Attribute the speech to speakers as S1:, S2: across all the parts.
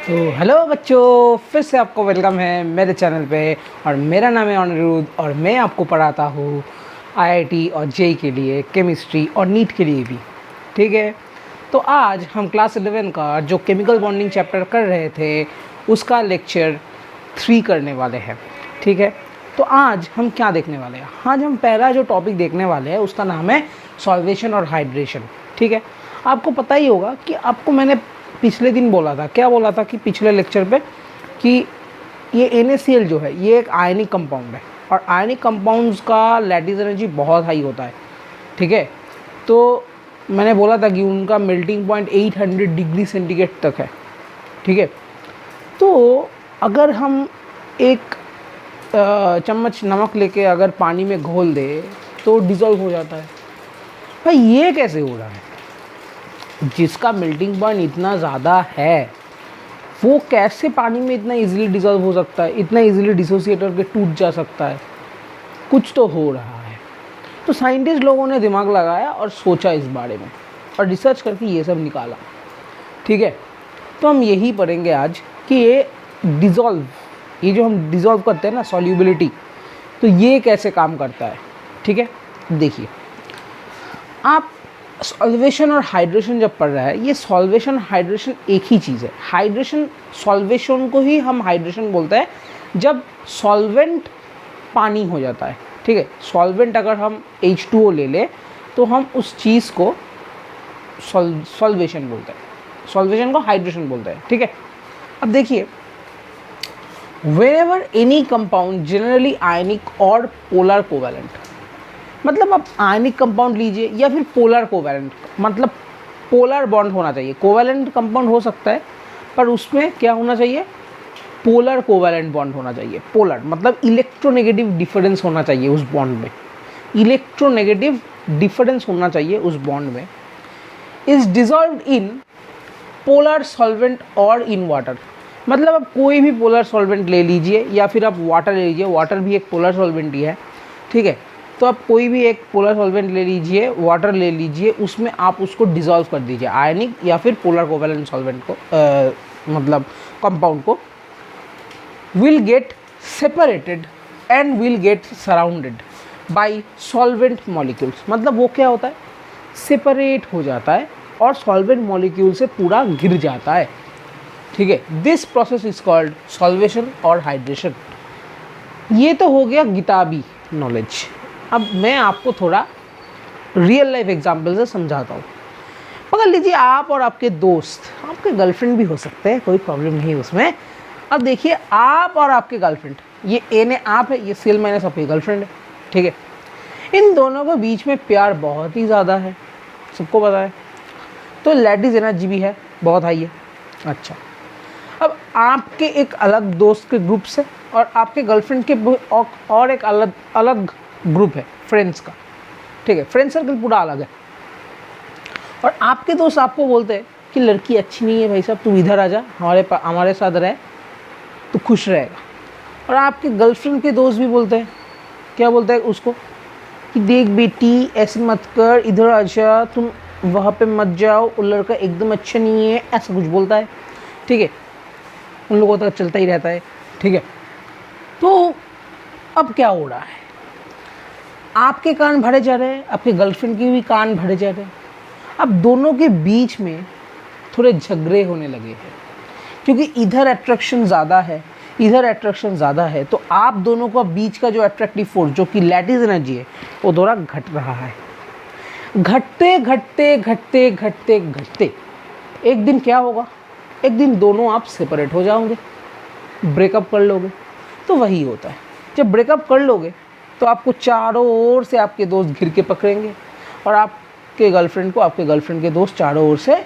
S1: तो हेलो बच्चों, फिर से आपको वेलकम है मेरे चैनल पे। और मेरा नाम है अनिरुद्ध और मैं आपको पढ़ाता हूँ आईआईटी और जेई के लिए, केमिस्ट्री और नीट के लिए भी। ठीक है, तो आज हम क्लास 11 का जो केमिकल बॉन्डिंग चैप्टर कर रहे थे उसका लेक्चर 3 करने वाले हैं। ठीक है, तो आज हम क्या देखने वाले हैं? आज हम पहला जो टॉपिक देखने वाले हैं उसका नाम है सॉल्वेशन और हाइड्रेशन। ठीक है, आपको पता ही होगा कि आपको मैंने पिछले दिन बोला था, क्या बोला था कि पिछले लेक्चर पे कि ये NaCl जो है ये एक आयनिक कंपाउंड है और आयनिक कंपाउंड्स का लैटिस एनर्जी बहुत हाई होता है। ठीक है, तो मैंने बोला था कि उनका मेल्टिंग पॉइंट 800 डिग्री सेंटीग्रेड तक है। ठीक है, तो अगर हम एक चम्मच नमक लेके अगर पानी में घोल दे तो डिज़ोल्व हो जाता है। भाई ये कैसे हो रहा है? जिसका मेल्टिंग पॉइंट इतना ज़्यादा है वो कैसे पानी में इतना इजीली डिज़ोल्व हो सकता है, इतना इजीली डिसोसिएट करके टूट जा सकता है? कुछ तो हो रहा है। तो साइंटिस्ट लोगों ने दिमाग लगाया और सोचा इस बारे में और रिसर्च करके ये सब निकाला। ठीक है, तो हम यही पढ़ेंगे आज कि ये डिज़ोल्व, ये जो हम डिज़ोल्व करते हैं ना सॉल्युबिलिटी, तो ये कैसे काम करता है। ठीक है, देखिए आप सॉल्वेशन और हाइड्रेशन जब पढ़ रहा है, ये सॉल्वेशन हाइड्रेशन एक ही चीज़ है। हाइड्रेशन, सॉल्वेशन को ही हम हाइड्रेशन बोलते हैं जब सॉल्वेंट पानी हो जाता है। ठीक है, सॉल्वेंट अगर हम H2O ले ले तो हम उस चीज़ को सॉल्वेशन बोलते हैं, सॉल्वेशन को हाइड्रेशन बोलते हैं। ठीक है, अब देखिए व्हेनेवर एनी कंपाउंड जनरली आयनिक और पोलर कोवैलेंट, मतलब आप आयनिक कंपाउंड लीजिए या फिर पोलर कोवैलेंट, मतलब पोलर बॉन्ड होना चाहिए। कोवैलेंट कंपाउंड हो सकता है पर उसमें क्या होना चाहिए? पोलर कोवैलेंट बॉन्ड होना चाहिए। पोलर मतलब इलेक्ट्रोनेगेटिव डिफरेंस होना चाहिए उस बॉन्ड में, इलेक्ट्रोनेगेटिव डिफरेंस होना चाहिए उस बॉन्ड में। Is dissolved in polar solvent और इन वाटर, मतलब आप कोई भी पोलर सॉल्वेंट ले लीजिए या फिर आप वाटर ले लीजिए, वाटर भी एक पोलर सॉल्वेंट ही है। ठीक है, तो आप कोई भी एक पोलर सॉल्वेंट ले लीजिए, वाटर ले लीजिए, उसमें आप उसको डिज़ोल्व कर दीजिए, आयनिक या फिर पोलर कोवैलेंट सॉल्वेंट को, मतलब कंपाउंड को, will get separated and will get surrounded by solvent molecules. मतलब वो क्या होता है? सेपरेट हो जाता है और सॉल्वेंट मॉलिक्यूल से पूरा घिर जाता है। ठीक है, this process is called solvation और हाइड्रेशन। ये तो हो गया किताबी नॉलेज। अब मैं आपको थोड़ा रियल लाइफ एग्जाम्पल से समझाता हूँ। पकड़ लीजिए आप और आपके दोस्त, आपके गर्लफ्रेंड भी हो सकते हैं, कोई प्रॉब्लम नहीं उसमें। अब देखिए आप और आपके गर्लफ्रेंड, ये ए ने आप है, ये Cl माइनस आपकी गर्लफ्रेंड है। ठीक है, इन दोनों के बीच में प्यार बहुत ही ज़्यादा है, सबको पता है, तो लैटिस एनर्जी भी है, बहुत हाई है। अच्छा, अब आपके एक अलग दोस्त के ग्रुप से और आपके गर्लफ्रेंड के और एक अलग अलग ग्रुप है फ्रेंड्स का। ठीक है, फ्रेंड सर्कल पूरा अलग है और आपके दोस्त आपको बोलते हैं कि लड़की अच्छी नहीं है भाई साहब, तू इधर आ जा, हमारे साथ रह, तो खुश रहेगा। और आपके गर्लफ्रेंड के दोस्त भी बोलते हैं, क्या बोलते हैं उसको कि देख बेटी ऐसे मत कर, इधर आ जा, तुम वहाँ पे मत जाओ, वो लड़का एकदम अच्छा नहीं है, ऐसा कुछ बोलता है। ठीक है, उन लोगों तक चलता ही रहता है। ठीक है, तो अब क्या हो रहा है? आपके कान भरे जा रहे हैं, आपके गर्लफ्रेंड के भी कान भरे जा रहे हैं। अब दोनों के बीच में थोड़े झगड़े होने लगे हैं क्योंकि इधर अट्रैक्शन ज़्यादा है, इधर अट्रैक्शन ज़्यादा है, तो आप दोनों का बीच का जो अट्रैक्टिव फोर्स जो कि लैटिस एनर्जी है वो थोड़ा घट रहा है। घटते घटते घटते घटते घटते एक दिन क्या होगा? एक दिन दोनों आप सेपरेट हो जाओगे, ब्रेकअप कर लोगे। तो वही होता है, जब ब्रेकअप कर लोगे तो आपको चारों ओर से आपके दोस्त घिर के पकड़ेंगे और आपके गर्लफ्रेंड को आपके गर्लफ्रेंड के दोस्त चारों ओर से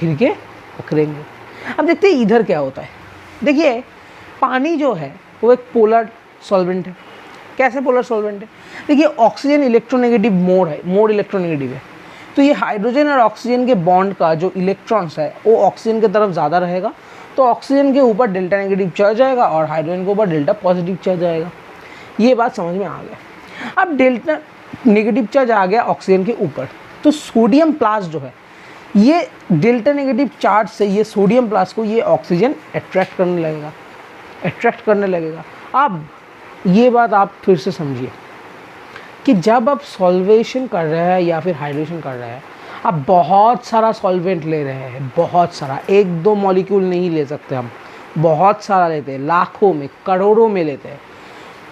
S1: घिर के पकड़ेंगे। अब देखते हैं इधर क्या होता है। देखिए पानी जो है वो एक पोलर सॉल्वेंट है। कैसे पोलर सॉल्वेंट है? देखिए ऑक्सीजन इलेक्ट्रोनेगेटिव मोड है, मोड इलेक्ट्रोनेगेटिव है, तो ये हाइड्रोजन और ऑक्सीजन के बॉन्ड का जो इलेक्ट्रॉन्स है वो ऑक्सीजन की तरफ ज़्यादा रहेगा, तो ऑक्सीजन के ऊपर डेल्टा नेगेटिव चढ़ जाएगा और हाइड्रोजन के ऊपर डेल्टा पॉजिटिव चढ़ जाएगा। ये बात समझ में आ गया। अब डेल्टा नेगेटिव चार्ज आ गया ऑक्सीजन के ऊपर, तो सोडियम प्लस जो है ये डेल्टा नेगेटिव चार्ज से ये सोडियम प्लस को ये ऑक्सीजन अट्रैक्ट करने लगेगा। अब ये बात आप फिर से समझिए कि जब आप सॉल्वेशन कर रहे हैं या फिर हाइड्रेशन कर रहे हैं, आप बहुत सारा सॉल्वेंट ले रहे हैं, बहुत सारा, एक दो मॉलिक्यूल नहीं ले सकते हम, बहुत सारा लेते हैं, लाखों में करोड़ों में लेते हैं।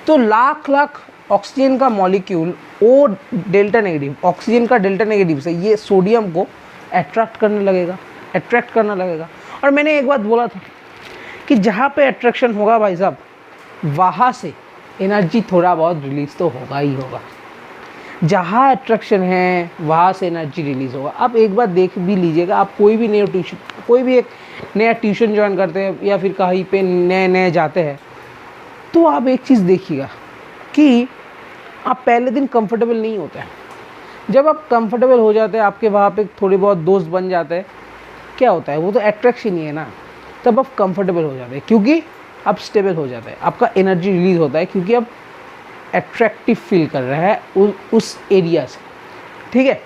S1: तो लाख लाख ऑक्सीजन का मॉलिक्यूल वो डेल्टा नेगेटिव, ऑक्सीजन का डेल्टा नेगेटिव से ये सोडियम को अट्रैक्ट करने लगेगा। और मैंने एक बात बोला था कि जहाँ पे अट्रैक्शन होगा भाई साहब, वहाँ से एनर्जी थोड़ा बहुत रिलीज़ तो होगा ही होगा। जहाँ अट्रैक्शन है वहाँ से एनर्जी रिलीज़ होगा। आप एक बार देख भी लीजिएगा, आप कोई भी एक नया ट्यूशन ज्वाइन करते हैं या फिर कहीं पे नए जाते हैं, तो आप एक चीज़ देखिएगा कि आप पहले दिन कंफर्टेबल नहीं होते हैं। जब आप कंफर्टेबल हो जाते हैं, आपके वहाँ पे थोड़े बहुत दोस्त बन जाते हैं, क्या होता है, वो तो अट्रैक्शन ही है ना। तब आप कंफर्टेबल हो जाते हैं क्योंकि आप स्टेबल हो जाते हैं, आपका एनर्जी रिलीज़ होता है क्योंकि आप अट्रैक्टिव फील कर रहे हैं उस एरिया से, ठीक है।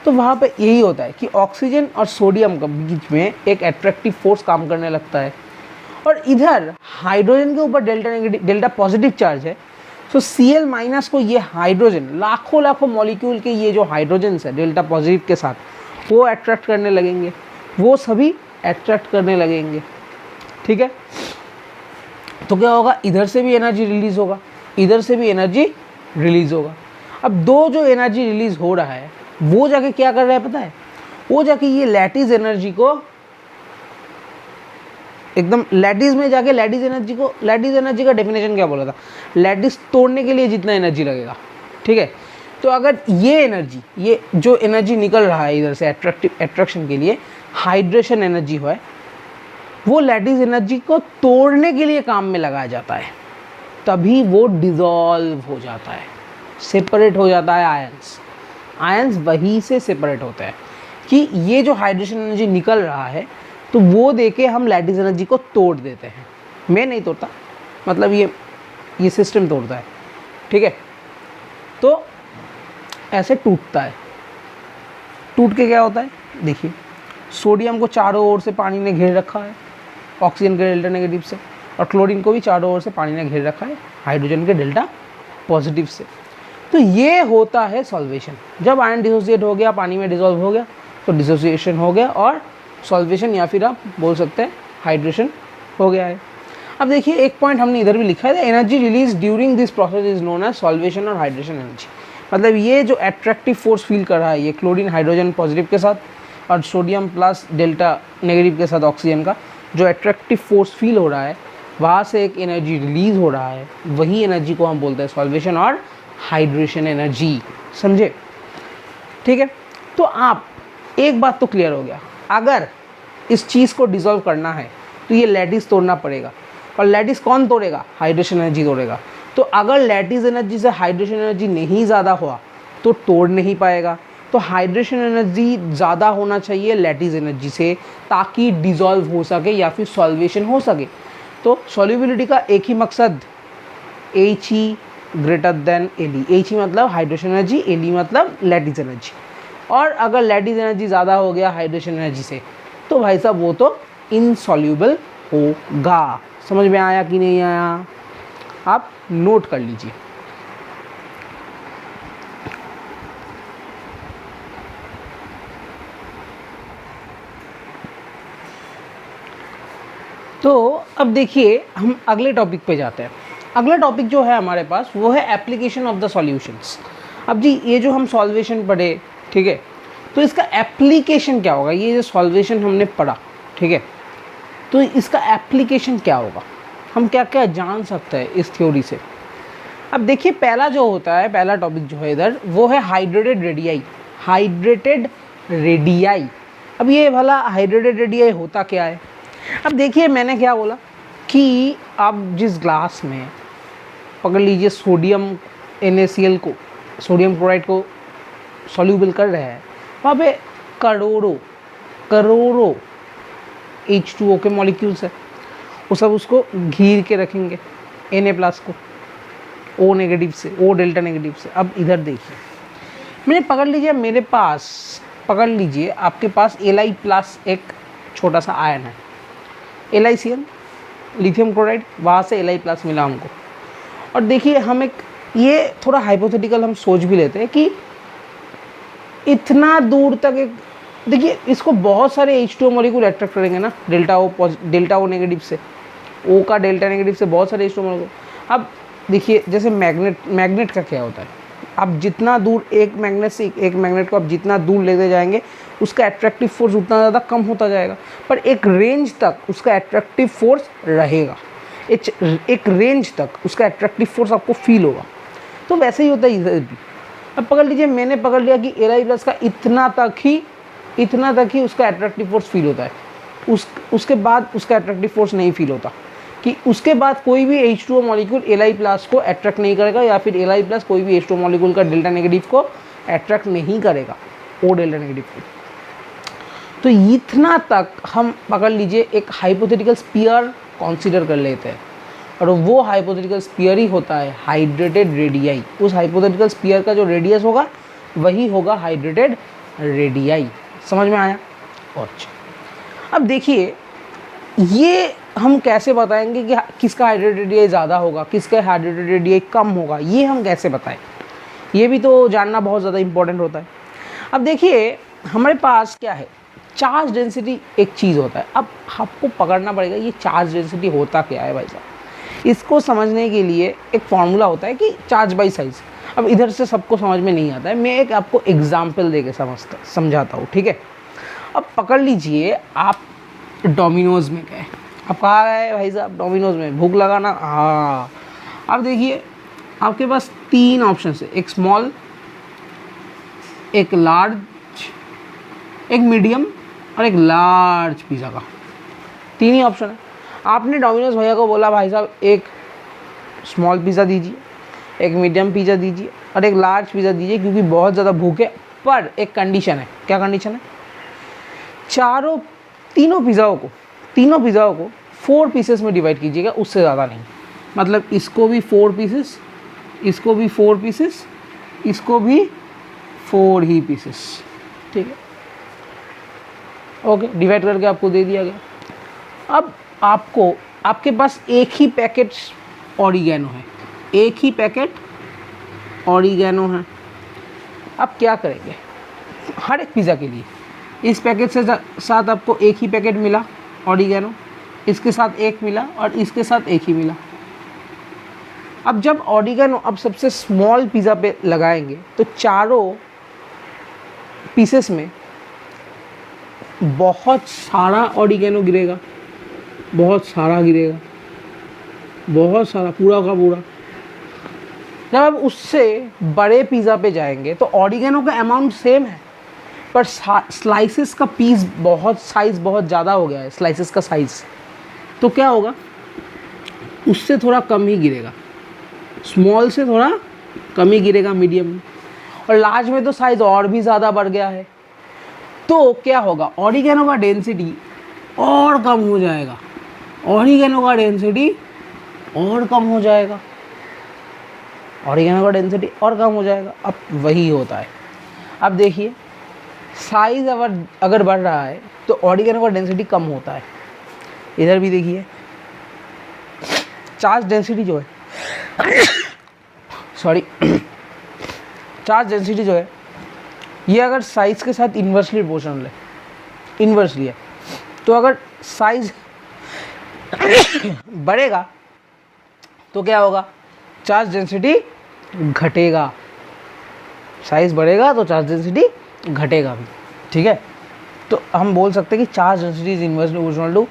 S1: तो वहाँ पे यही होता है कि ऑक्सीजन और सोडियम के बीच में एक अट्रैक्टिव फोर्स काम करने लगता है। और इधर हाइड्रोजन के ऊपर डेल्टा पॉजिटिव चार्ज है, तो Cl माइनस को ये हाइड्रोजन, लाखों मॉलिक्यूल के ये जो हाइड्रोजन है डेल्टा पॉजिटिव के साथ, वो अट्रैक्ट करने लगेंगे, वो सभी अट्रैक्ट करने लगेंगे, ठीक है। तो क्या होगा, इधर से भी एनर्जी रिलीज़ होगा, इधर से भी एनर्जी रिलीज़ होगा। अब दो जो एनर्जी रिलीज़ हो रहा है वो जाके क्या कर रहा है पता है, वो जाके ये लैटिस एनर्जी को एकदम लैटिस में जाके लैटिस एनर्जी का डेफिनेशन क्या बोला था, लैटिस तोड़ने के लिए जितना एनर्जी लगेगा, ठीक है। तो अगर ये जो एनर्जी निकल रहा है इधर से अट्रैक्शन के लिए हाइड्रेशन एनर्जी है, वो लैटिस एनर्जी को तोड़ने के लिए काम में लगाया जाता है, तभी वो डिज़ोल्व हो जाता है, सेपरेट हो जाता है। आयंस वहीं से सेपरेट होता है कि ये जो हाइड्रेशन एनर्जी निकल रहा है, तो वो देके हम लैटिस एनर्जी को तोड़ देते हैं। मैं नहीं तोड़ता, मतलब ये सिस्टम तोड़ता है, ठीक है। तो ऐसे टूटता है, टूट के क्या होता है, देखिए सोडियम को चारों ओर से पानी ने घेर रखा है ऑक्सीजन के डेल्टा नेगेटिव से, और क्लोरीन को भी चारों ओर से पानी ने घेर रखा है हाइड्रोजन के डेल्टा पॉजिटिव से। तो ये होता है सॉल्वेशन। जब आयन डिसोसिएट हो गया, पानी में डिसॉल्व हो गया, तो डिसोसिएशन हो गया और सॉल्वेशन, या फिर आप बोल सकते हैं हाइड्रेशन हो गया है। अब देखिए एक पॉइंट हमने इधर भी लिखा है, energy release during this process is known as solvation और हाइड्रेशन एनर्जी। मतलब ये जो अट्रैक्टिव फोर्स फील कर रहा है, ये क्लोरीन हाइड्रोजन पॉजिटिव के साथ और सोडियम प्लस डेल्टा नेगेटिव के साथ ऑक्सीजन का जो अट्रैक्टिव फोर्स फील हो रहा है, वहाँ से एक एनर्जी रिलीज हो रहा है, वही एनर्जी को हम बोलते हैं सॉल्वेशन और हाइड्रेशन एनर्जी, समझे, ठीक है। तो आप एक बात तो क्लियर हो गया, अगर इस चीज़ को डिसॉल्व करना है तो ये लैटिस तोड़ना पड़ेगा, और लैटिस कौन तोड़ेगा, हाइड्रेशन एनर्जी तोड़ेगा। तो अगर लैटिस एनर्जी से हाइड्रेशन एनर्जी नहीं ज़्यादा हुआ तो तोड़ नहीं पाएगा, तो हाइड्रेशन एनर्जी ज़्यादा होना चाहिए लैटिस एनर्जी से, ताकि डिसॉल्व हो सके या फिर सॉल्वेशन हो सके। तो सॉल्युबिलिटी का एक ही मकसद, He greater than Li। He मतलब हाइड्रेशन एनर्जी, Li मतलब लैटिस एनर्जी। और अगर लैटिस एनर्जी ज़्यादा हो गया हाइड्रेशन एनर्जी से, तो भाई साहब वो तो इनसॉल्यूबल होगा। समझ में आया कि नहीं आया, आप नोट कर लीजिए। तो अब देखिए हम अगले टॉपिक पे जाते हैं। अगला टॉपिक जो है हमारे पास वो है एप्लीकेशन ऑफ द सॉल्यूशंस। अब जी ये जो हम सॉल्वेशन पढ़े, ठीक है, तो इसका एप्लीकेशन क्या होगा, ये जो सॉल्वेशन हमने पढ़ा, ठीक है, तो इसका एप्लीकेशन क्या होगा, हम क्या क्या जान सकते हैं इस थ्योरी से। अब देखिए पहला जो होता है, पहला टॉपिक जो है इधर, वो है हाइड्रेटेड रेडियाई। हाइड्रेटेड रेडियाई, अब ये भला हाइड्रेटेड रेडियाई होता क्या है। अब देखिए मैंने क्या बोला कि आप जिस ग्लास में पकड़ लीजिए सोडियम NaCl को, सोडियम क्लोराइड को सॉल्यूबल कर रहे हैं, वहाँ पे करोड़ों H2O के मॉलिक्यूल्स है, वो सब उसको घिर के रखेंगे Na+ को O नेगेटिव से, O डेल्टा नेगेटिव से। अब इधर देखिए, मैंने पकड़ लीजिए मेरे पास पकड़ लीजिए आपके पास Li प्लस एक छोटा सा आयन है, LiCl लिथियम क्लोराइड, वहाँ से Li प्लस मिला हमको। और देखिए हम एक ये थोड़ा हाइपोथेटिकल हम सोच भी लेते हैं कि इतना दूर तक एक, देखिए इसको बहुत सारे H2O मॉलिक्यूल अट्रैक्ट करेंगे ना, डेल्टा ओ नेगेटिव से, O का डेल्टा नेगेटिव से बहुत सारे H2O मॉलिक्यूल। अब देखिए जैसे मैग्नेट का क्या होता है, आप जितना दूर एक मैग्नेट से एक मैग्नेट को आप जितना दूर लेते जाएंगे उसका एट्रैक्टिव फोर्स उतना ज़्यादा कम होता जाएगा, पर एक रेंज तक उसका एट्रैक्टिव फोर्स रहेगा, एक रेंज तक उसका एट्रैक्टिव फोर्स आपको फील होगा। तो वैसे ही होता है इधर भी। अब पकड़ लीजिए मैंने पकड़ लिया कि Li प्लस का इतना तक ही उसका एट्रैक्टिव फोर्स फील होता है, उसके बाद उसका एट्रैक्टिव फोर्स नहीं फील होता, कि उसके बाद कोई भी H2O मॉलिक्यूल Li प्लस को अट्रैक्ट नहीं करेगा, या फिर Li प्लस कोई भी H2O मॉलिक्यूल का डेल्टा नेगेटिव को अट्रैक्ट नहीं करेगा, O डेल्टा नेगेटिव को। तो इतना तक हम पकड़ लीजिए एक हाइपोथेटिकल स्फीयर कंसीडर कर लेते हैं, और वो हाइपोथेटिकल स्फीयर ही होता है हाइड्रेटेड रेडियाई। उस हाइपोथेटिकल स्फीयर का जो रेडियस होगा वही होगा हाइड्रेटेड रेडियाई। समझ में आया? अच्छा, अब देखिए ये हम कैसे बताएंगे कि किसका हाइड्रेटेड रेडियाई ज़्यादा होगा, किसका हाइड्रेटेड रेडियाई कम होगा, ये हम कैसे बताएं? ये भी तो जानना बहुत ज़्यादा इंपॉर्टेंट होता है। अब देखिए हमारे पास क्या है, चार्ज डेंसिटी एक चीज़ होता है। अब आपको पकड़ना पड़ेगा ये चार्ज डेंसिटी होता क्या है भाई साहब। इसको समझने के लिए एक फॉर्मूला होता है कि चार्ज बाई साइज। अब इधर से सबको समझ में नहीं आता है, मैं एक आपको एग्जाम्पल दे के समझाता हूँ, ठीक है। अब पकड़ लीजिए आप डोमिनोज़ में गए, अब कहाँ गए भाई साहब? डोमिनोज़ में। भूख लगा ना? हाँ। अब देखिए आपके पास 3 ऑप्शन है, एक स्मॉल, एक लार्ज, एक मीडियम और एक लार्ज पिज़्ज़ा का। 3 ही ऑप्शन है। आपने डोमिनोज़ भैया को बोला भाई साहब एक स्मॉल पिज़्ज़ा दीजिए, एक मीडियम पिज़्ज़ा दीजिए और एक लार्ज पिज़्ज़ा दीजिए, क्योंकि बहुत ज़्यादा भूख है। पर एक कंडीशन है। क्या कंडीशन है? तीनों पिज़्ज़ाओं को 4 पीसेस में डिवाइड कीजिएगा, उससे ज़्यादा नहीं। मतलब इसको भी 4 पीसेस, इसको भी 4 पीसेस, इसको भी 4 ही पीसेस, ठीक है। ओके, डिवाइड करके आपको दे दिया गया। अब आपके पास एक ही पैकेट ऑरिगेनो है, एक ही पैकेट ऑरिगेनो है। अब क्या करेंगे हर एक पिज़्ज़ा के लिए? इस पैकेट से साथ आपको एक ही पैकेट मिला ऑरिगेनो, इसके साथ एक मिला और इसके साथ एक ही मिला। अब जब ऑरिगेनो अब सबसे स्मॉल पिज़्ज़ा पे लगाएंगे तो चारों पीसेस में बहुत सारा ऑरिगेनो गिरेगा, बहुत सारा गिरेगा, बहुत सारा, पूरा का पूरा। जब आप उससे बड़े पिज़्ज़ा पे जाएंगे तो ऑरिगेनो का अमाउंट सेम है, पर स्लाइसेस का साइज़ बहुत ज़्यादा हो गया है, स्लाइसेस का साइज़। तो क्या होगा, उससे थोड़ा कम ही गिरेगा, स्मॉल से थोड़ा कम ही गिरेगा मीडियम में, और लार्ज में तो साइज़ और भी ज़्यादा बढ़ गया है। तो क्या होगा, ऑरिगेनो का डेंसिटी और कम हो जाएगा, ऑरिगेनो का डेंसिटी और कम हो जाएगा, ऑरिगेनो का डेंसिटी और कम हो जाएगा। अब वही होता है। अब देखिए साइज़ अगर बढ़ रहा है तो ऑरिगेनो का डेंसिटी कम होता है। इधर भी देखिए चार्ज डेंसिटी जो है सॉरी चार्ज डेंसिटी जो है ये अगर साइज़ के साथ इन्वर्सली प्रोपोर्शनल है, इन्वर्सली है, तो अगर साइज़ बढ़ेगा तो क्या होगा, चार्ज डेंसिटी घटेगा। साइज़ बढ़ेगा तो चार्ज डेंसिटी घटेगा भी, ठीक है। तो हम बोल सकते हैं कि charge density is inversely proportional to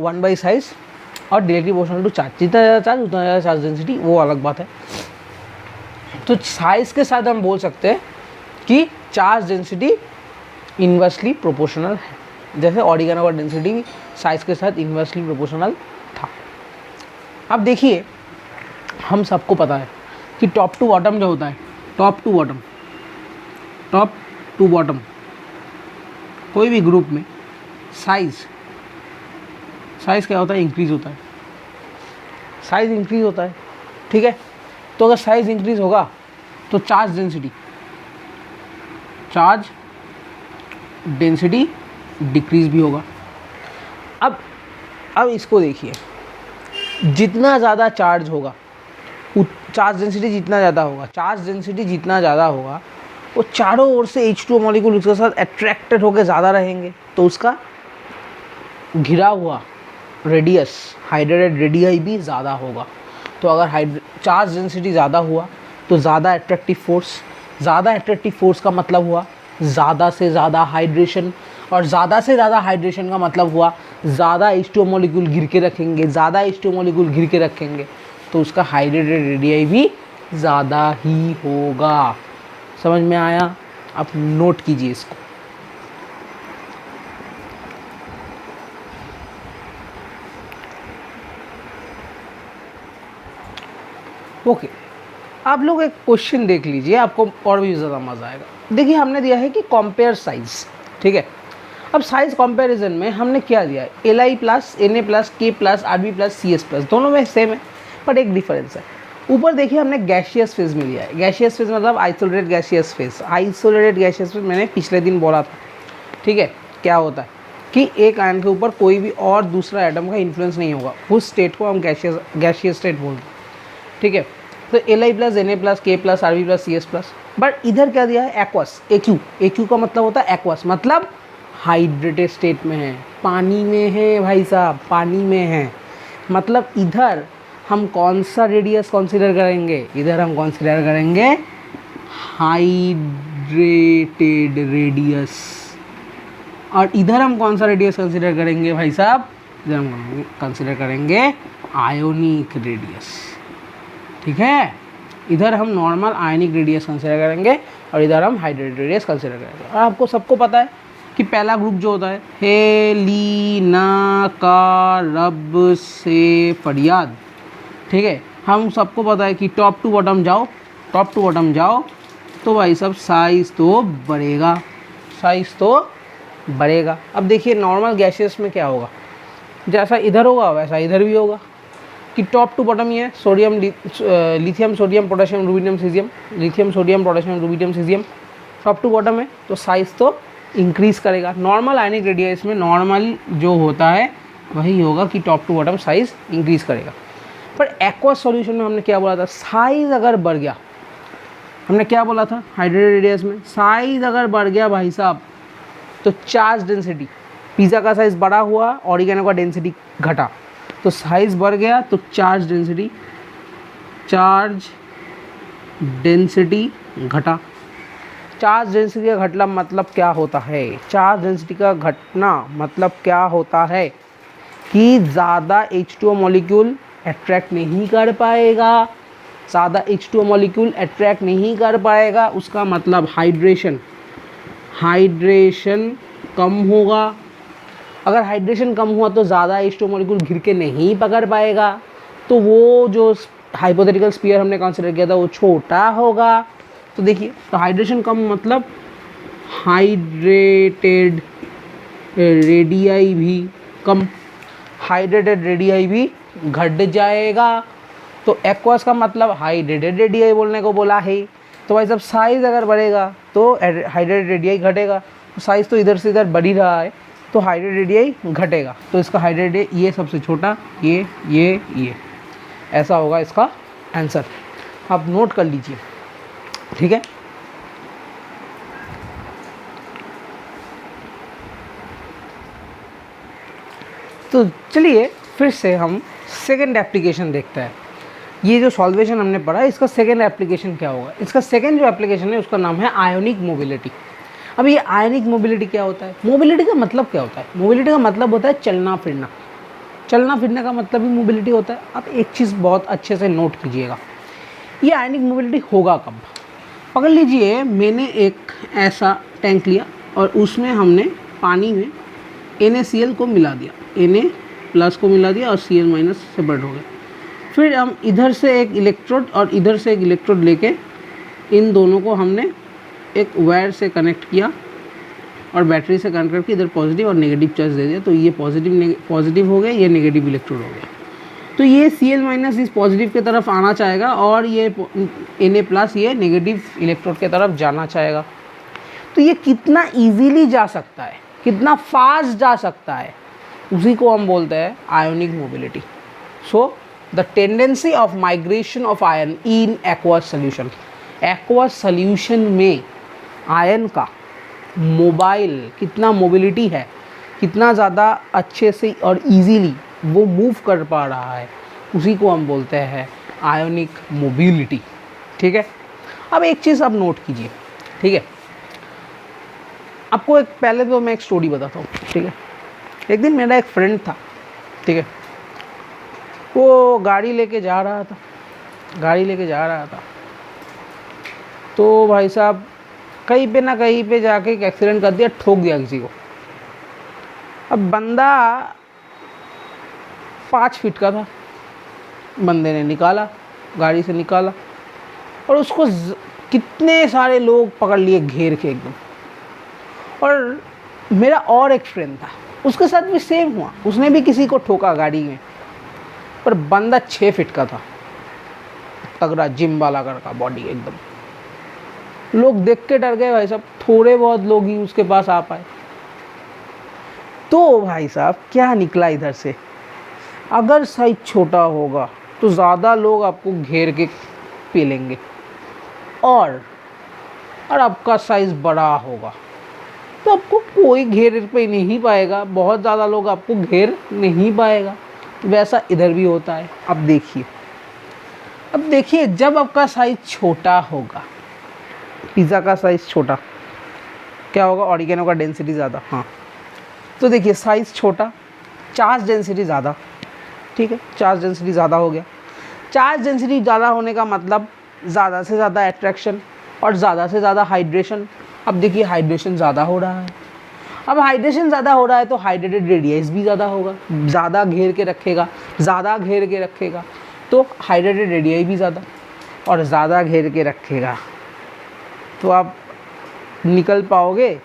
S1: 1 by size और डायरेक्टली प्रोपोर्शनल टू चार्ज। जितना ज़्यादा चार्ज उतना ज़्यादा चार्ज डेंसिटी, वो अलग बात है। तो साइज़ के साथ हम बोल सकते हैं कि चार्ज डेंसिटी इन्वर्सली प्रोपोर्शनल है, जैसे ऑरिगेनो का डेंसिटी भी साइज़ के साथ इन्वर्सली प्रोपोर्शनल था। अब देखिए हम सबको पता है कि टॉप टू बॉटम जो होता है, टॉप टू बॉटम कोई भी ग्रुप में साइज़ क्या होता है, इंक्रीज़ होता है। साइज़ इंक्रीज़ होता है, ठीक है। तो अगर साइज़ इंक्रीज़ होगा तो चार्ज चार्ज डेंसिटी डिक्रीज भी होगा। अब इसको देखिए, जितना ज़्यादा चार्ज होगा, चार्ज डेंसिटी जितना ज़्यादा होगा वो चारों ओर से H2O मॉलिक्यूल उसके साथ अट्रैक्टेड होकर ज़्यादा रहेंगे, तो उसका घिरा हुआ रेडियस, हाइड्रेटेड रेडियाई भी ज़्यादा होगा। तो अगर चार्ज डेंसिटी ज़्यादा हुआ तो ज़्यादा अट्रैक्टिव फोर्स का मतलब हुआ ज़्यादा से ज़्यादा हाइड्रेशन, और ज़्यादा से ज़्यादा हाइड्रेशन का मतलब हुआ ज़्यादा H2O मॉलिक्यूल घिर के रखेंगे, तो उसका हाइड्रेटेड रेडियाई भी ज़्यादा ही होगा। समझ में आया? आप नोट कीजिए इसको। ओके, आप लोग एक क्वेश्चन देख लीजिए, आपको और भी ज़्यादा मज़ा आएगा। देखिए, हमने दिया है कि कंपेयर साइज, ठीक है। अब साइज कंपैरिजन में हमने क्या दिया है, Li plus Na plus K plus Rb plus Cs plus, दोनों में सेम है पर एक डिफरेंस है। ऊपर देखिए हमने गैशियस फेज में लिया है। गैशियस फेज मतलब आइसोलेटेड गैशियस फेज मैंने पिछले दिन बोला था, ठीक है। क्या होता है कि एक आयन के ऊपर कोई भी और दूसरा एटम का इन्फ्लुएंस नहीं होगा, उस स्टेट को हम गैशियस स्टेट बोलते हैं, ठीक है। तो Li plus Na plus K plus Rb plus Cs plus. But इधर क्या दिया है, एक्वस, AQ का मतलब होता है एक्वस, मतलब हाइड्रेटेड स्टेट में है, पानी में है भाई साहब, पानी में है। मतलब इधर हम कौन सा रेडियस कंसीडर करेंगे, इधर हम कंसीडर करेंगे हाइड्रेटेड रेडियस, और इधर हम कौन सा रेडियस कंसीडर करेंगे भाई साहब, इधर हम कंसीडर करेंगे आयोनिक रेडियस, ठीक है। इधर हम नॉर्मल आयनिक रेडियस कंसीडर करेंगे और इधर हम हाइड्रेटेड रेडियस कंसीडर करेंगे। और आपको सबको पता है कि पहला ग्रुप जो होता है हेलिनाकारब से फरियाद, ठीक है। हम सबको पता है कि टॉप टू बॉटम जाओ तो भाई सब साइज़ तो बढ़ेगा। अब देखिए नॉर्मल गैसेस में क्या होगा, जैसा इधर होगा वैसा इधर भी होगा कि टॉप टू बॉटम ये है, sodium lithium sodium potassium rubidium caesium top to bottom है, तो साइज़ तो इंक्रीज़ करेगा। नॉर्मल आयनिक रेडियस में नॉर्मल जो होता है वही होगा कि top to bottom size increase करेगा। पर एक्वस सॉल्यूशन में हमने क्या बोला था, साइज़ अगर बढ़ गया, हमने क्या बोला था हाइड्रेटेड रेडियस में, साइज़ अगर बढ़ गया भाई साहब तो चार्ज डेंसिटी, पिज़्ज़ा का साइज़ बड़ा हुआ, ऑरिगेनो का डेंसिटी घटा, तो साइज़ बढ़ गया तो चार्ज डेंसिटी घटा। चार्ज डेंसिटी का घटना मतलब क्या होता है, चार्ज डेंसिटी का घटना मतलब क्या होता है कि ज़्यादा H2O मॉलिक्यूल अट्रैक्ट नहीं कर पाएगा, उसका मतलब हाइड्रेशन कम होगा। अगर हाइड्रेशन कम हुआ तो ज़्यादा H2O मॉलिक्यूल घिर के नहीं पकड़ पाएगा, तो वो जो हाइपोथेटिकल स्फीयर हमने कंसीडर किया था वो छोटा होगा। तो देखिए, तो हाइड्रेशन कम मतलब हाइड्रेटेड रेडियाई भी कम, हाइड्रेटेड रेडियाई भी घट जाएगा। तो एक्वस का मतलब हाइड्रेटेड रेडियाई बोलने को बोला है, तो भाई साहब साइज़ अगर बढ़ेगा तो हाइड्रेटेड रेडियाई घटेगा, तो साइज़ तो इधर से इधर बढ़ ही रहा है, तो हाइड्रेटेड रेडियाई घटेगा, तो इसका हाइड्रेटेड ये सबसे छोटा, ये ऐसा होगा इसका आंसर। आप नोट कर लीजिए, ठीक है। तो चलिए फिर से हम सेकंड एप्लीकेशन देखते हैं। ये जो सॉल्वेशन हमने पढ़ा इसका सेकंड एप्लीकेशन क्या होगा, इसका सेकंड जो एप्लीकेशन है उसका नाम है आयोनिक मोबिलिटी। अब ये आयोनिक मोबिलिटी क्या होता है, मोबिलिटी का मतलब क्या होता है, मोबिलिटी का मतलब होता है चलना फिरना का मतलब ही मोबिलिटी होता है। आप एक चीज़ बहुत अच्छे से नोट कीजिएगा, ये आयोनिक मोबिलिटी होगा कब। पकड़ लीजिए, मैंने एक ऐसा टैंक लिया और उसमें हमने पानी में NaCl को मिला दिया, Na प्लस को मिला दिया और Cl माइनस सेपरेट हो गया। फिर हम इधर से एक इलेक्ट्रोड और इधर से एक इलेक्ट्रोड लेके इन दोनों को हमने एक वायर से कनेक्ट किया और बैटरी से कनेक्ट करके इधर पॉजिटिव और नेगेटिव चार्ज दे दिया, तो ये पॉजिटिव हो गया, ये नेगेटिव इलेक्ट्रोड हो गया। तो ये Cl माइनस इस पॉजिटिव की तरफ आना चाहेगा और ये Na प्लस ये नेगेटिव इलेक्ट्रोड की तरफ जाना चाहेगा। तो तो ये कितना इजीली जा सकता है, कितना फास्ट जा सकता है, उसी को हम बोलते हैं ionic mobility. So the tendency of migration of ion in aqueous solution, aqueous solution में आयन का मोबाइल कितना मोबिलिटी है, कितना ज़्यादा अच्छे से और इजीली वो मूव कर पा रहा है, उसी को हम बोलते हैं आयोनिक मोबिलिटी। ठीक है, अब एक चीज़ आप नोट कीजिए। ठीक है, आपको एक पहले तो मैं एक स्टोरी बताता हूँ। ठीक है, एक दिन मेरा एक फ्रेंड था। ठीक है, वो गाड़ी लेके जा रहा था, तो भाई साहब कहीं पे ना कहीं पे जाके एक एक्सीडेंट कर दिया, ठोक दिया किसी को। अब बंदा 5 फीट का था, बंदे ने निकाला, गाड़ी से निकाला, और उसको कितने सारे लोग पकड़ लिए घेर के एकदम। और मेरा और एक फ्रेंड था, उसके साथ भी सेम हुआ, उसने भी किसी को ठोका गाड़ी में, पर बंदा 6 फीट का था, तगड़ा जिम वाला का बॉडी एकदम। लोग देख के डर गए भाई साहब, थोड़े बहुत लोग ही उसके पास आ पाए। तो भाई साहब क्या निकला इधर से, अगर साइज छोटा होगा तो ज़्यादा लोग आपको घेर के पी लेंगे, और आपका साइज़ बड़ा होगा तो आपको कोई घेर पे नहीं पाएगा, बहुत ज़्यादा लोग आपको घेर नहीं पाएगा। वैसा इधर भी होता है। अब देखिए जब आपका साइज़ छोटा होगा, पिज़्ज़ा का साइज़ छोटा, क्या होगा, ऑरिगेनो का डेंसिटी ज़्यादा। हाँ, तो देखिए साइज़ छोटा, चार्ज डेंसिटी ज़्यादा। ठीक है, चार्ज डेंसिटी ज़्यादा हो गया। चार्ज डेंसिटी ज़्यादा होने का मतलब ज़्यादा से ज़्यादा अट्रैक्शन और ज़्यादा से ज़्यादा हाइड्रेशन। अब देखिए हाइड्रेशन ज़्यादा हो रहा है। अब हाइड्रेशन ज़्यादा हो रहा है तो हाइड्रेटेड रेडियस भी ज़्यादा होगा, ज़्यादा घेर के रखेगा, तो हाइड्रेटेड रेडियस भी ज़्यादा, और ज़्यादा घेर के रखेगा तो आप निकल पाओगे?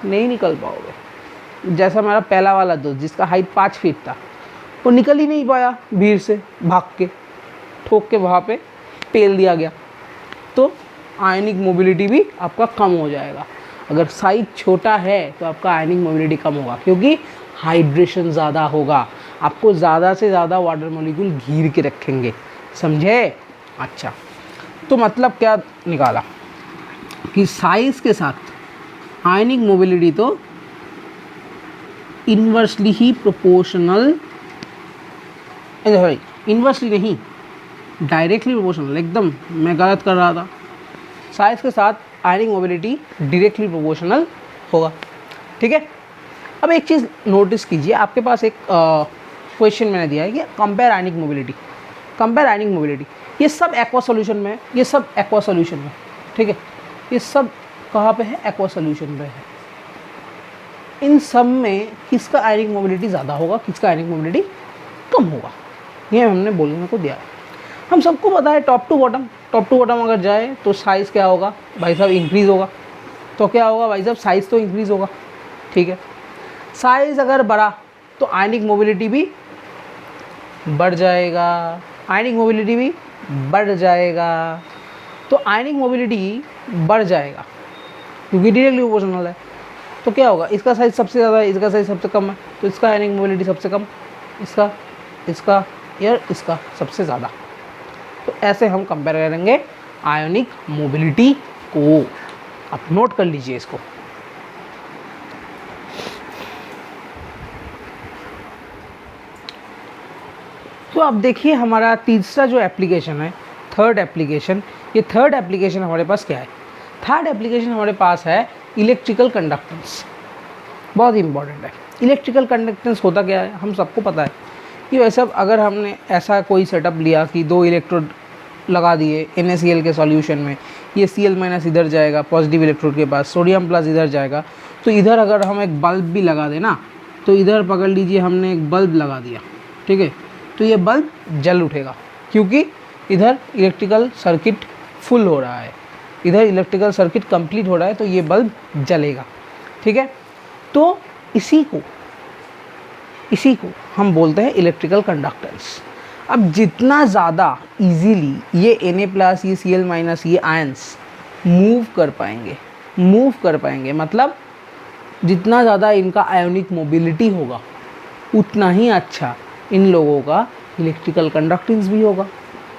S1: नहीं निकल पाओगे। जैसा मेरा पहला वाला दोस्त जिसका हाइट 5 फीट था, वो निकल ही नहीं पाया, भीड़ से भाग के ठोक के वहाँ पे पेल दिया गया। तो आयनिक मोबिलिटी भी आपका कम हो जाएगा। अगर साइज छोटा है तो आपका आयनिक मोबिलिटी कम होगा, क्योंकि हाइड्रेशन ज़्यादा होगा, आपको ज़्यादा से ज़्यादा वाटर मॉलिक्यूल घेर के रखेंगे। समझे? अच्छा, तो मतलब क्या निकाला कि साइज के साथ आयनिक मोबिलिटी तो इन्वर्सली ही प्रोपोर्शनल, सॉरी इन्वर्सली नहीं, डायरेक्टली प्रोपोर्शनल, एकदम मैं गलत कर रहा था। साइज के साथ आयनिक मोबिलिटी डायरेक्टली प्रोपोर्शनल होगा। ठीक है, अब एक चीज़ नोटिस कीजिए, आपके पास एक क्वेश्चन मैंने दिया है कि कंपेयर आयनिक मोबिलिटी, ये सब एक्वा सॉल्यूशन में है, ये सब एक्वा सॉल्यूशन में। ठीक है, ये सब कहाँ पे है? एक्वा सॉल्यूशन पे है। इन सब में किसका आयनिक मोबिलिटी ज़्यादा होगा, किसका आयनिक मोबिलिटी कम होगा, ये हमने बोलने को दिया है। हम सबको पता है टॉप टू बॉटम अगर जाए तो साइज़ क्या होगा भाई साहब, इंक्रीज़ होगा। तो क्या होगा भाई साहब, साइज़ तो इंक्रीज़ होगा। ठीक है, साइज़ अगर बढ़ा तो आयनिक मोबिलिटी भी बढ़ जाएगा, तो आयनिक मोबिलिटी बढ़ जाएगा क्योंकि डायरेक्टली प्रोपोर्शनल है। तो क्या होगा, इसका साइज़ सबसे ज़्यादा है, इसका साइज़ सबसे कम है, तो इसका आयनिक मोबिलिटी सबसे कम, इसका सबसे ज़्यादा। तो ऐसे हम कंपेयर करेंगे आयोनिक मोबिलिटी को। आप नोट कर लीजिए इसको। तो अब देखिए हमारा तीसरा जो एप्लीकेशन है, थर्ड एप्लीकेशन हमारे पास क्या है? थर्ड एप्लीकेशन हमारे पास है इलेक्ट्रिकल कंडक्टेंस। बहुत इंपॉर्टेंट है। इलेक्ट्रिकल कंडक्टेंस होता क्या है, हम सबको पता है कि वैसे अगर हमने ऐसा कोई सेटअप लिया कि 2 इलेक्ट्रोड लगा दिए NaCl के सॉल्यूशन में, ये Cl- इधर जाएगा पॉजिटिव इलेक्ट्रोड के पास, सोडियम प्लस इधर जाएगा, तो इधर अगर हम एक बल्ब भी लगा दें ना, तो इधर पकड़ लीजिए हमने एक बल्ब लगा दिया, ठीक है, तो ये बल्ब जल उठेगा क्योंकि इधर इलेक्ट्रिकल सर्किट फुल हो रहा है, इधर इलेक्ट्रिकल सर्किट कंप्लीट हो रहा है, तो ये बल्ब जलेगा। ठीक है, तो इसी को हम बोलते हैं इलेक्ट्रिकल कंडक्टेंस। अब जितना ज़्यादा इजीली ये Na+, ये Cl-, ये आयंस मूव कर पाएंगे, मूव कर पाएंगे, मतलब जितना ज़्यादा इनका आयोनिक मोबिलिटी होगा उतना ही अच्छा इन लोगों का इलेक्ट्रिकल कंडक्टेंस भी होगा।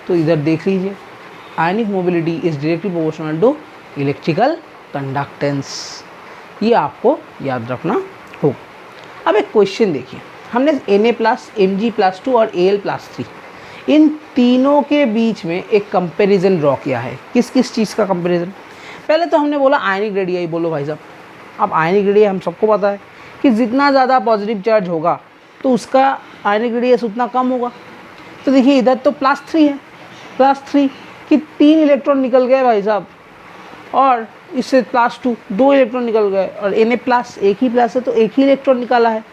S1: तो इधर देख लीजिए, ionic mobility is directly proportional to electrical conductance, ये आपको याद रखना होगा। अब एक क्वेश्चन देखिए, हमने Na+, Mg+2 और Al+3 इन तीनों के बीच में एक कंपैरिजन ड्रॉ किया है। किस किस चीज़ का कंपैरिजन? पहले तो हमने बोला आयनिक रेडियाई, बोलो भाई साहब। अब आयनिक रेडियाई हम सबको पता है कि जितना ज़्यादा पॉजिटिव चार्ज होगा तो उसका आयनिक रेडियस उतना कम होगा। तो देखिए इधर तो +3 है, +3 कि 3 इलेक्ट्रॉन निकल गए भाई साहब, और इससे +2 2 इलेक्ट्रॉन निकल गए, और Na+ एक ही प्लस है तो एक ही इलेक्ट्रॉन निकाला है।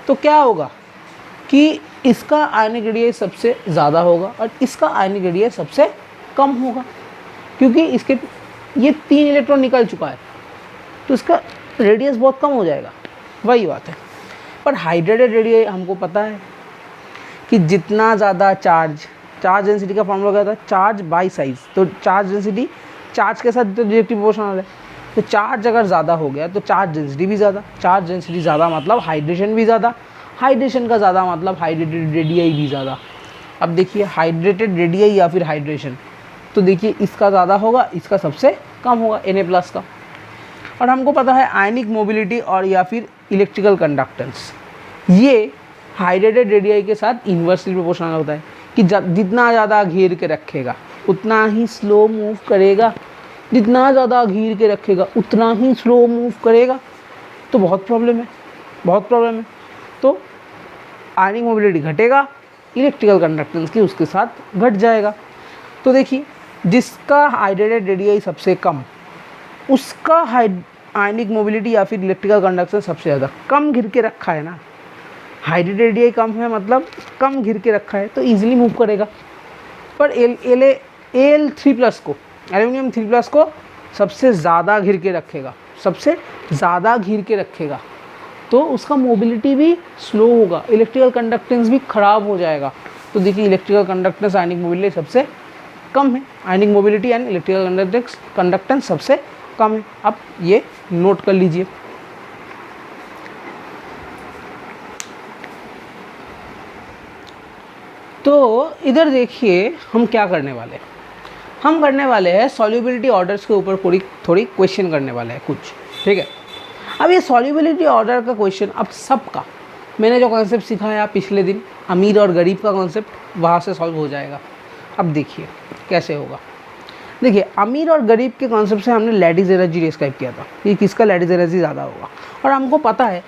S1: तो क्या होगा कि इसका आयनिक रेडियस सबसे ज़्यादा होगा और इसका आयनिक रेडियस सबसे कम होगा, क्योंकि इसके ये 3 इलेक्ट्रॉन निकल चुका है तो इसका रेडियस बहुत कम हो जाएगा, वही बात है। पर हाइड्रेटेड रेडियस हमको पता है कि जितना ज़्यादा चार्ज डेंसिटी का फॉर्मूला क्या था, चार्ज बाई साइज। तो चार्ज डेंसिटी चार्ज के साथ तो डायरेक्टली प्रोपोर्शनल है, तो चार्ज अगर ज़्यादा हो गया तो चार्ज डेंसिटी भी ज़्यादा, चार्ज डेंसिटी ज़्यादा मतलब हाइड्रेशन भी ज़्यादा, हाइड्रेशन का ज़्यादा मतलब हाइड्रेटेड रेडियाई भी ज़्यादा। अब देखिए हाइड्रेटेड रेडियाई या फिर हाइड्रेशन, तो देखिए इसका ज़्यादा होगा, इसका सबसे कम होगा Na+ का। और हमको पता है आयनिक मोबिलिटी और या फिर इलेक्ट्रिकल कंडक्टेंस, ये हाइड्रेटेड रेडियाई के साथ इन्वर्सली प्रोपोर्शनल होता है कि जितना ज़्यादा घेर के रखेगा उतना ही स्लो मूव करेगा, जितना ज़्यादा घेर के रखेगा उतना ही स्लो मूव करेगा। तो बहुत प्रॉब्लम है, बहुत प्रॉब्लम है। तो आयनिक मोबिलिटी घटेगा, इलेक्ट्रिकल कंडक्टेंस की उसके साथ घट जाएगा। तो देखिए जिसका हाइड्रेटेड रेडियाई सबसे कम, उसका आयनिक मोबिलिटी या फिर इलेक्ट्रिकल कंडक्टेंस सबसे ज़्यादा। कम घिर के रखा है ना, हाइड्रेटेड रेडियाई कम है मतलब कम घिर के रखा है तो इजीली मूव करेगा। पर Al3+ को, एल्यूमिनियम 3+ को सबसे ज़्यादा घिर के रखेगा, सबसे ज़्यादा घिर के रखेगा तो उसका मोबिलिटी भी स्लो होगा, इलेक्ट्रिकल कंडक्टेंस भी ख़राब हो जाएगा। तो देखिए इलेक्ट्रिकल कंडक्टेंस आयनिक मोबिलिटी सबसे कम है, आयनिक मोबिलिटी एंड इलेक्ट्रिकल कंडक्टेंस सबसे कम है। अब ये नोट कर लीजिए। तो इधर देखिए हम क्या करने वाले हैं, हम करने वाले हैं सॉल्युबिलिटी ऑर्डर्स के ऊपर थोड़ी क्वेश्चन करने वाले हैं कुछ, ठीक है। अब ये सॉल्युबिलिटी ऑर्डर का क्वेश्चन, अब सबका मैंने जो कॉन्सेप्ट सिखाया पिछले दिन अमीर और गरीब का कॉन्सेप्ट, वहाँ से सॉल्व हो जाएगा। अब देखिए कैसे होगा। देखिए अमीर और गरीब के कॉन्सेप्ट से हमने लैटिस एनर्जी डिस्क्राइब किया था कि किसका लैटिस एनर्जी ज़्यादा होगा, और हमको पता है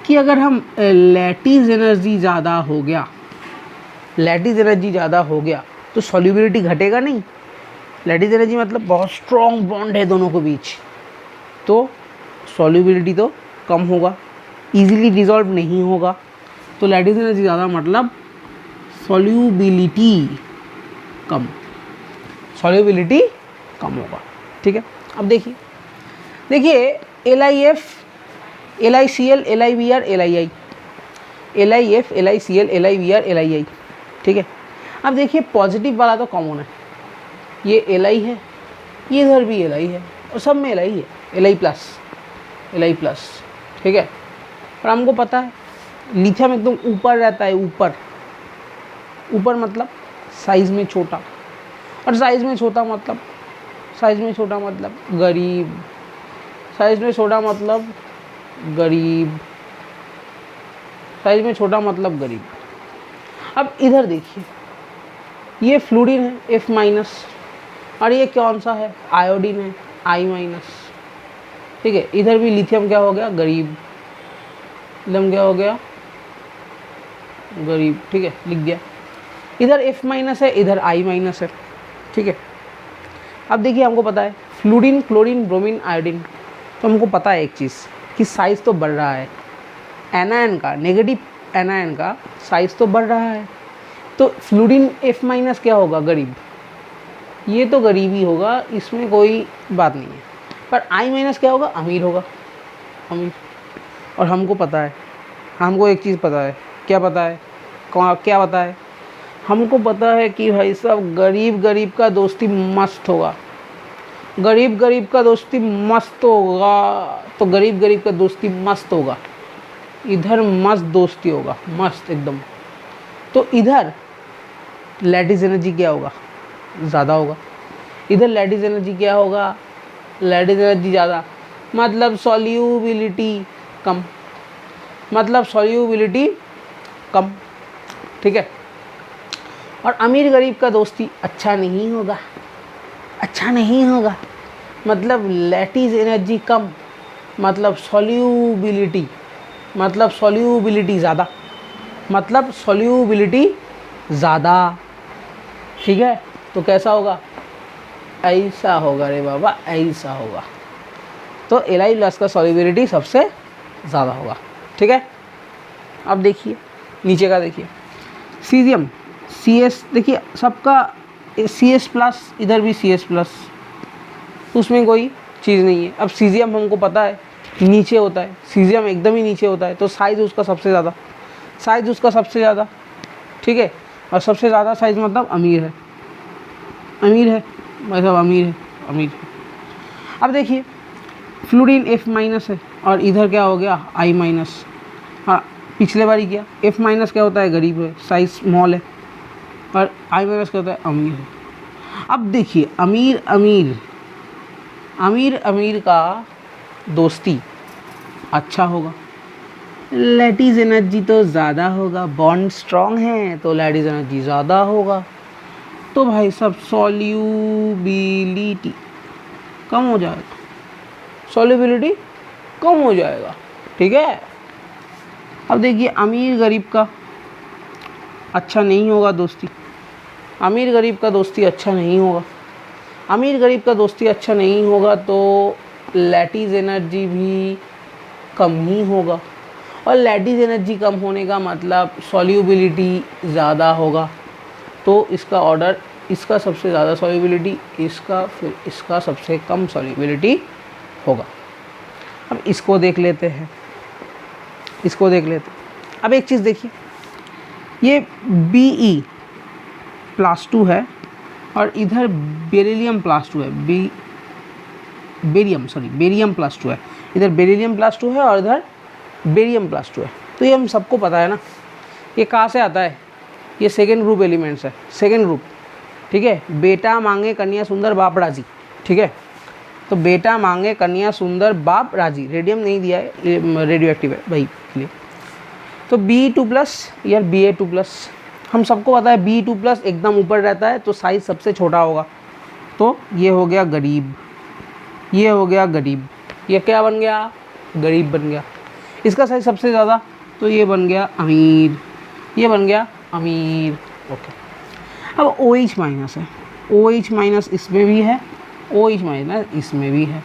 S1: कि अगर हम लैटिस एनर्जी ज़्यादा हो गया, लैटिस एनर्जी ज़्यादा हो गया तो सॉल्युबिलिटी घटेगा नहीं। लैटिस एनर्जी मतलब बहुत स्ट्रॉन्ग बॉन्ड है दोनों के बीच, तो सॉल्युबिलिटी तो कम होगा, इजीली डिसॉल्व नहीं होगा। तो लैटिस एनर्जी ज़्यादा मतलब सॉल्युबिलिटी कम, सॉल्युबिलिटी कम होगा, ठीक है। अब देखिए LiF, LiCl, LiVr, LiI, LiF, LiCl, LiVr, LiI, ठीक है। अब देखिए पॉजिटिव वाला तो कॉमन है, ये Li है, ये इधर भी Li है, और सब में Li है, Li+, ठीक है। और हमको पता है लिथियम एकदम ऊपर रहता है, ऊपर मतलब साइज़ में छोटा, और साइज़ में छोटा मतलब गरीब, साइज़ में छोटा मतलब गरीब, अब इधर देखिए ये फ्लूरीन है F-, और ये कौन सा है, आयोडीन है I-, ठीक है। इधर भी लिथियम क्या हो गया, गरीब, लिथियम क्या हो गया, गरीब, ठीक है, लिख दिया। इधर F- है, इधर I- है, ठीक है। अब देखिए हमको पता है फ्लूरीन, क्लोरीन, ब्रोमीन, आयोडीन, तो हमको पता है एक चीज़ कि साइज़ तो बढ़ रहा है, एनायन का, नेगेटिव एनायन का साइज़ तो बढ़ रहा है। तो फ्लूरीन F- क्या होगा, गरीब, ये तो गरीब ही होगा, इसमें कोई बात नहीं है। पर I- क्या होगा, अमीर होगा, अमीर। और हमको पता है, हमको एक चीज़ पता है, क्या पता है, क्या पता है, हमको पता है कि भाई साहब गरीब का दोस्ती मस्त होगा, गरीब गरीब का दोस्ती मस्त होगा, तो गरीब गरीब का दोस्ती मस्त होगा, इधर मस्त दोस्ती होगा, मस्त एकदम। तो इधर लैटिस एनर्जी क्या होगा, ज़्यादा होगा। इधर लैटिस एनर्जी क्या होगा, लैटिस एनर्जी ज़्यादा, मतलब सॉल्यूबिलिटी कम, मतलब सॉल्यूबिलिटी कम, ठीक है। और अमीर गरीब का दोस्ती अच्छा नहीं होगा, अच्छा नहीं होगा, मतलब लैटिस एनर्जी कम, मतलब सॉल्यूबिलिटी, मतलब सॉल्यूबिलिटी ज़्यादा, मतलब सॉल्यूबिलिटी ज़्यादा, ठीक है। तो कैसा होगा, ऐसा होगा रे बाबा, ऐसा होगा। तो Li+ का सॉल्युबिलिटी सबसे ज़्यादा होगा, ठीक है। अब देखिए नीचे का, देखिए सीजियम CS, देखिए सबका CS+, इधर भी CS+, उसमें कोई चीज़ नहीं है। अब सीजियम हमको पता है नीचे होता है, सीजियम एकदम ही नीचे होता है, तो साइज़ उसका सबसे ज़्यादा, साइज़ उसका सबसे ज़्यादा, ठीक है। और सबसे ज़्यादा साइज़ मतलब अमीर है, अमीर है मतलब अमीर है, अमीर है। अब देखिए फ्लोरीन F- है और इधर क्या हो गया I-। हाँ पिछले बार ही किया, F- क्या होता है, गरीब है, साइज स्मॉल है, और I- क्या होता है, अमीर है। अब देखिए अमीर अमीर, अमीर अमीर का दोस्ती अच्छा होगा, लैटिस एनर्जी तो ज़्यादा होगा, बॉन्ड स्ट्रॉन्ग है तो लैटिस एनर्जी ज़्यादा होगा। तो भाई सब सॉल्यूबिलिटी कम हो जाएगा, सॉल्युबिलिटी कम हो जाएगा, ठीक है। अब देखिए अमीर गरीब का अच्छा नहीं होगा दोस्ती, अमीर गरीब का दोस्ती अच्छा नहीं होगा, अमीर गरीब का दोस्ती अच्छा नहीं होगा, तो लैटिस एनर्जी भी कम ही होगा, और लैटिस एनर्जी कम होने का मतलब सॉल्युबिलिटी ज़्यादा होगा। तो इसका ऑर्डर, इसका सबसे ज़्यादा सॉल्युबिलिटी, इसका, फिर इसका सबसे कम सॉल्युबिलिटी होगा। अब इसको देख लेते हैं, इसको देख लेते हैं। अब एक चीज़ देखिए, ये Be+2 है और इधर बेरिलियम+2 है, बेरियम+2 है, इधर बेरिलियम+2 है और इधर बेरियम+2 है। तो ये हम सबको पता है ना, ये कहाँ से आता है, ये सेकेंड ग्रुप एलिमेंट्स है, सेकेंड ग्रुप, ठीक है। बेटा मांगे कन्या सुंदर बाप राजी, ठीक है। तो बेटा मांगे कन्या सुंदर बाप राजी, रेडियम नहीं दिया है, रेडियो एक्टिव है भाई के लिए। तो Be2+ या Ba2+, हम सबको पता है Be2+ एकदम ऊपर रहता है तो साइज़ सबसे छोटा होगा। तो ये हो गया गरीब, ये हो गया गरीब, ये क्या बन गया, गरीब बन गया। इसका साइज़ सबसे ज़्यादा, तो ये बन गया अमीर, ये बन गया अमीर, ओके। अब OH- है, OH- इसमें भी है, OH- इसमें भी है।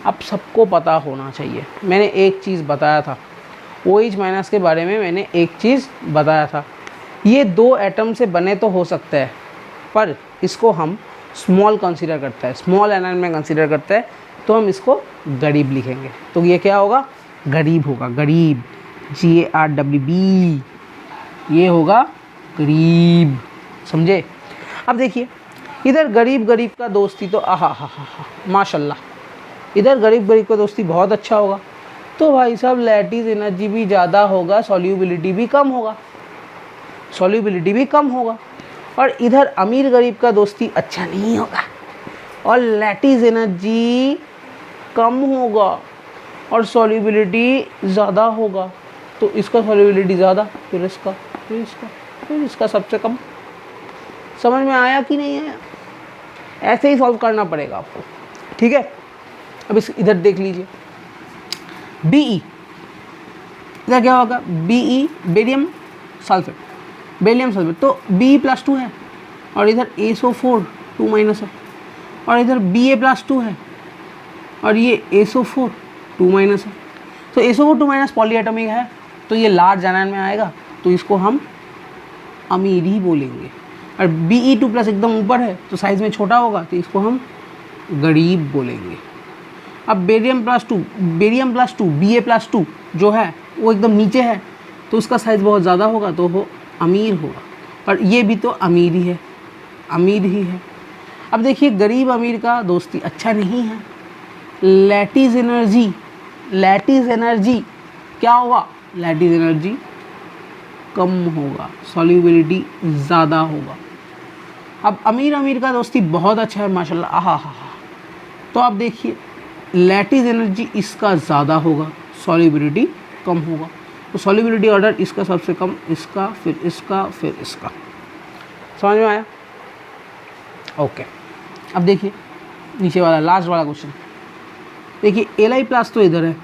S1: अब सबको पता होना चाहिए, मैंने एक चीज़ बताया था, OH- के बारे में मैंने एक चीज़ बताया था, ये 2 एटम से बने तो हो सकते हैं, पर इसको हम स्मॉल कंसीडर करते हैं, स्मॉल एनर्जी में कंसीडर करते हैं, तो हम इसको गरीब लिखेंगे। तो ये क्या होगा, गरीब होगा, गरीब, GARWB, ये होगा गरीब, समझे। अब देखिए इधर गरीब गरीब का दोस्ती तो आहा माशाल्लाह, इधर गरीब गरीब का दोस्ती बहुत अच्छा होगा। तो भाई साहब लैटिस एनर्जी भी ज़्यादा होगा, सॉल्युबिलिटी भी कम होगा, सॉल्युबिलिटी भी कम होगा। और इधर अमीर गरीब का दोस्ती अच्छा नहीं होगा और लैटिस एनर्जी कम होगा और सॉल्युबिलिटी ज़्यादा होगा। तो इसका सॉल्युबिलिटी ज़्यादा, फिर इसका, फिर इसका, फिर इसका सबसे कम। समझ में आया कि नहीं आया, ऐसे ही सॉल्व करना पड़ेगा आपको, ठीक है। अब इस इधर देख लीजिए Be, इधर क्या होगा, Be barium sulphate, beryllium sulphate, तो Be+2 है और इधर SO4 2- है और इधर Ba+2 है और ये SO4 2- है। तो SO4 2- पॉलीएटॉमिक है, तो ये लार्ज आयन में आएगा, तो इसको हम अमीर ही बोलेंगे। और Be2+ एकदम ऊपर है तो साइज़ में छोटा होगा, तो इसको हम गरीब बोलेंगे। अब बेरियम+2 Ba+2 जो है वो एकदम नीचे है, तो उसका साइज़ बहुत ज़्यादा होगा, तो वो अमीर होगा। और ये भी तो अमीर ही है, अमीर ही है। अब देखिए गरीब अमीर का दोस्ती अच्छा नहीं है। लैटिस एनर्जी क्या होगा? लैटिस एनर्जी कम होगा, सॉल्युबिलिटी ज़्यादा होगा। अब अमीर का दोस्ती बहुत अच्छा है माशाल्लाह, आहा हा हा। तो आप देखिए लैटिस एनर्जी इसका ज़्यादा होगा, सॉल्युबिलिटी कम होगा। तो सॉल्युबिलिटी ऑर्डर इसका सबसे कम, इसका, फिर इसका, फिर इसका। समझ में आया? ओके। अब देखिए नीचे वाला लास्ट वाला क्वेश्चन। देखिए Li+ तो इधर है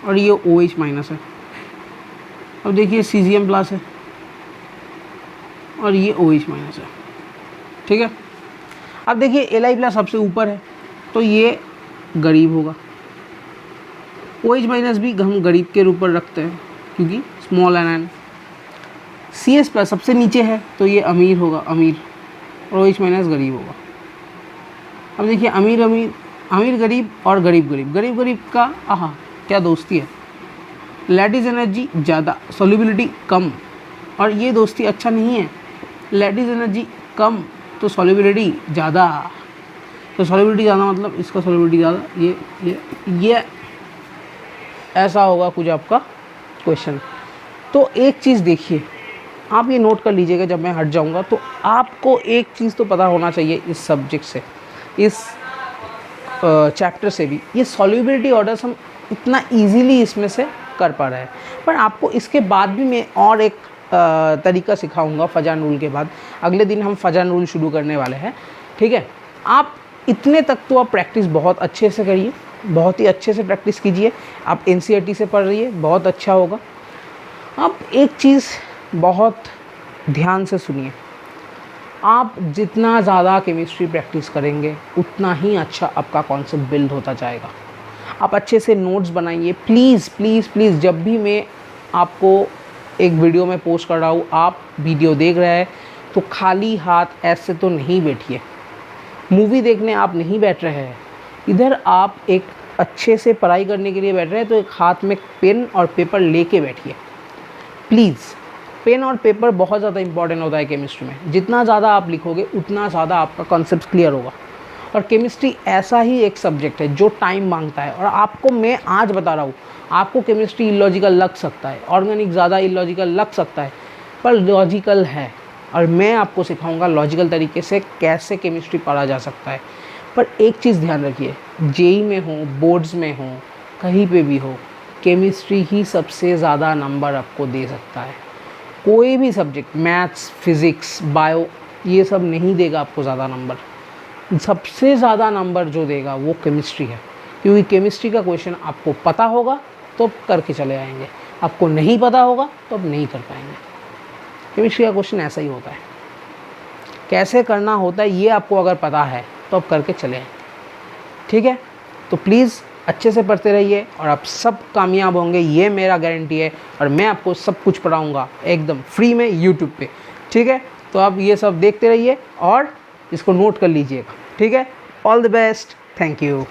S1: और ये OH- है। अब देखिए Cgm+ है और ये OH- है, ठीक है। अब देखिए Li+ सबसे ऊपर है तो ये गरीब होगा। OH- भी हम गरीब के ऊपर रखते हैं क्योंकि स्मॉल एन। Cs+ सबसे नीचे है तो ये अमीर होगा, अमीर, और OH- गरीब होगा। अब देखिए अमीर गरीब और गरीब गरीब का आहा क्या दोस्ती है। लैटिस एनर्जी ज़्यादा, सॉल्युबिलिटी कम, और ये दोस्ती अच्छा नहीं है। लैटिस एनर्जी कम तो सॉल्युबिलिटी ज़्यादा, तो सॉल्युबिलिटी ज़्यादा मतलब इसका सॉल्युबिलिटी ज़्यादा। ये ऐसा होगा कुछ आपका क्वेश्चन। तो एक चीज़ देखिए, आप ये नोट कर लीजिएगा, जब मैं हट जाऊंगा तो आपको एक चीज़ तो पता होना चाहिए इस सब्जेक्ट से, इस चैप्टर से भी। ये सॉल्युबिलिटी ऑर्डर्स हम इतना इजीली इसमें से कर पा रहे हैं, पर आपको इसके बाद भी मैं और एक तरीका सिखाऊंगा फजान रूल के बाद। अगले दिन हम फजान रूल शुरू करने वाले हैं, ठीक है। आप इतने तक तो आप प्रैक्टिस बहुत अच्छे से करिए, बहुत ही अच्छे से प्रैक्टिस कीजिए। आप NCERT से पढ़ रही है, बहुत अच्छा होगा। आप एक चीज़ बहुत ध्यान से सुनिए, आप जितना ज़्यादा केमिस्ट्री प्रैक्टिस करेंगे उतना ही अच्छा आपका कॉन्सेप्ट बिल्ड होता जाएगा। आप अच्छे से नोट्स बनाइए प्लीज़ प्लीज़ प्लीज़। जब भी मैं आपको एक वीडियो में पोस्ट कर रहा हूँ, आप वीडियो देख रहे हैं तो खाली हाथ ऐसे तो नहीं बैठिए। मूवी देखने आप नहीं बैठ रहे हैं, इधर आप एक अच्छे से पढ़ाई करने के लिए बैठ रहे हैं तो एक हाथ में पेन और पेपर लेके बैठिए प्लीज़। पेन और पेपर बहुत ज़्यादा इंपॉर्टेंट होता है केमिस्ट्री में। जितना ज़्यादा आप लिखोगे उतना ज़्यादा आपका कॉन्सेप्ट क्लियर होगा। और केमिस्ट्री ऐसा ही एक सब्जेक्ट है जो टाइम मांगता है। और आपको मैं आज बता रहा हूँ, आपको केमिस्ट्री इलॉजिकल लग सकता है, ऑर्गेनिक ज़्यादा इलॉजिकल लग सकता है, पर लॉजिकल है। और मैं आपको सिखाऊंगा लॉजिकल तरीके से कैसे केमिस्ट्री पढ़ा जा सकता है। पर एक चीज़ ध्यान रखिए, JEE में हो, बोर्ड्स में हो, कहीं पे भी हो, केमिस्ट्री ही सबसे ज़्यादा नंबर आपको दे सकता है। कोई भी सब्जेक्ट, मैथ्स, फिज़िक्स, बायो, ये सब नहीं देगा आपको ज़्यादा नंबर। सबसे ज़्यादा नंबर जो देगा वो केमिस्ट्री है, क्योंकि केमिस्ट्री का क्वेश्चन आपको पता होगा तो करके चले आएंगे, आपको नहीं पता होगा तो अब नहीं कर पाएंगे। केमिस्ट्री का क्वेश्चन ऐसा ही होता है, कैसे करना होता है ये आपको अगर पता है तो अब करके चले आएंगे, ठीक है। तो प्लीज़ अच्छे से पढ़ते रहिए और आप सब कामयाब होंगे, ये मेरा गारंटी है। और मैं आपको सब कुछ पढ़ाऊँगा एकदम फ्री में यूट्यूब पे, ठीक है। तो आप ये सब देखते रहिए और इसको नोट कर लीजिएगा, ठीक है। All the best, thank you.